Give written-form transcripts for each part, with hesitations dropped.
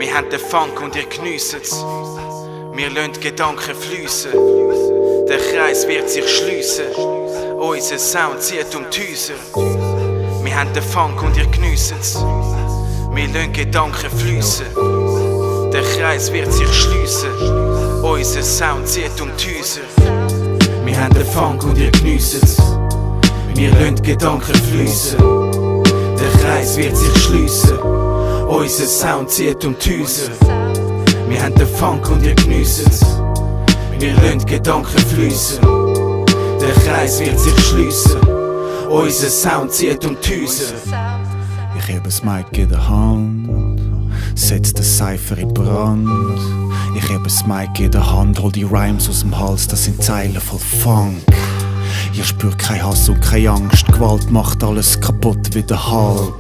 Wir haben den Funk und ihr geniessen's. Wir lassen die Gedanken fliessen. Der Kreis wird sich schliessen. Unser Sound zieht um die Häuser. Wir haben den Funk und ihr geniessen's. Wir lassen die Gedanken fliessen. Der Kreis wird sich schliessen. Unser Sound zieht um die Häuser. Wir haben den Funk und ihr geniessen's. Wir lassen die Gedanken fliessen. Der Kreis wird sich schliessen. Unser Sound zieht um die Häuser. Wir haben den Funk und ihr geniessen's. Wir lassen die Gedanken fliessen. Der Kreis wird sich schliessen. Unser Sound zieht um die Häuser. Ich heb das Mic in der Hand, setz den Cypher in Brand. Ich heb das Mic in der Hand, hol die Rhymes aus dem Hals, das sind Zeilen voll Funk. Ihr spürt kein Hass und keine Angst, Gewalt macht alles kaputt wie der Hulk.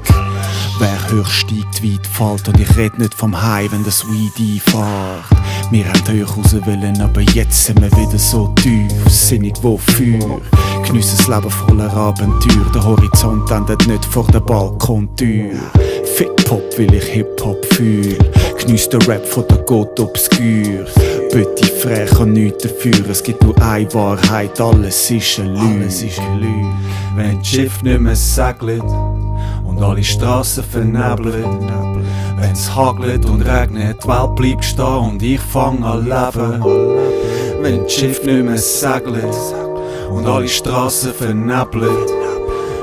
Wer höher steigt, weit fällt, und ich red nicht vom High, wenn das Weed einfährt. Wir haben hoch raus wollen, aber jetzt sind wir wieder so tief, sinnig wofür. Geniessen das Leben voller Abenteuer, der Horizont endet nicht vor der Balkontür. Fit-Pop will ich Hip-Hop fühl, geniess den Rap von der Gott obscur. Bitte frech und nichts dafür, es gibt nur eine Wahrheit, alles ist eine Lüge. Wenn das Schiff nicht mehr segelt und alle Strassen vernebelt, wenn's hagelt und regnet, die Welt bleibt stehen und ich fang an leben. Wenn das Schiff nicht mehr segelt und alle Strassen vernebelt,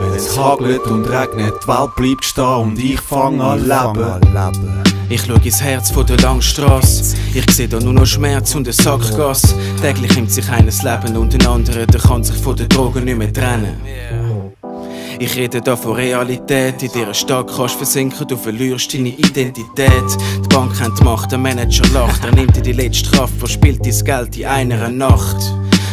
wenn's hagelt und regnet, die Welt bleibt stehen und ich fang an leben. Ich schau ins Herz von der Langstrasse. Ich seh da nur noch Schmerz und eine Sackgasse. Täglich nimmt sich eines Leben und ein anderer, der kann sich von den Drogen nicht mehr trennen. Ich rede da von Realität, in dieser Stadt kannst du versinken, du verlierst deine Identität. Die Bank hat die Macht, der Manager lacht, er nimmt dir die letzte Kraft, verspielt dein Geld in einer Nacht.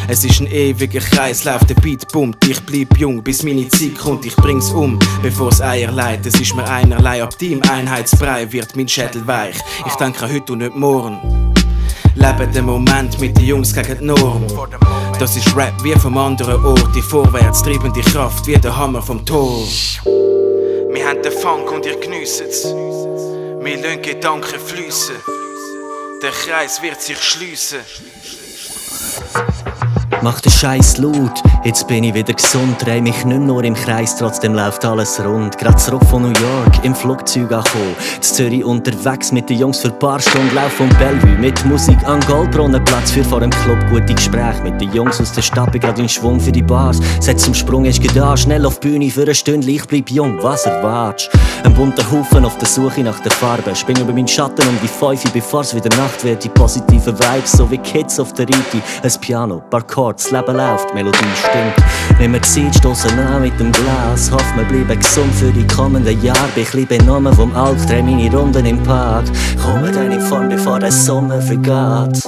Es ist ein ewiger Kreislauf, der Beat bummt, ich bleib jung, bis meine Zeit kommt, ich bring's um, bevor es Eier leidet. Es ist mir einerlei, ab deinem Einheitsbrei wird mein Schädel weich. Ich denke an heute und nicht morgen. Lebe den Moment mit den Jungs gegen die Norm. Das ist Rap wie vom anderen Ort, die vorwärts treibende Kraft wie der Hammer vom Tor. Wir haben den Funk und ihr geniessen's. Wir lassen Gedanken fliessen. Der Kreis wird sich schliessen. Mach den Scheiß laut, jetzt bin ich wieder gesund. Dreh mich nicht nur im Kreis, trotzdem läuft alles rund. Grad zurück von New York, im Flugzeug angekommen. Z Zürich unterwegs mit den Jungs für ein paar Stunden. Lauf von Bellevue mit Musik an Goldbrunnenplatz. Für vor dem Club gute Gespräche mit den Jungs aus der Stadt. Bin grad in Schwung für die Bars. Setz zum Sprung, ist da, schnell auf die Bühne für eine Stunde. Ich bleib jung, was erwartest? Ein bunter Haufen auf der Suche nach der Farbe. Spring über meinen Schatten um die 5, bevor's wieder Nacht wird. Die positiven Vibes, so wie Kids auf der Reite. Ein Piano, paar Chords, das Leben läuft, die Melodie stimmt. Nehmen wir Zeit, stossen an mit dem Glas. Hoff, wir bleiben gesund für die kommenden Jahre. Bin ein bisschen benommen vom Alk, dreh meine Runden im Park. Komme dann in Form, bevor der Sommer vergeht.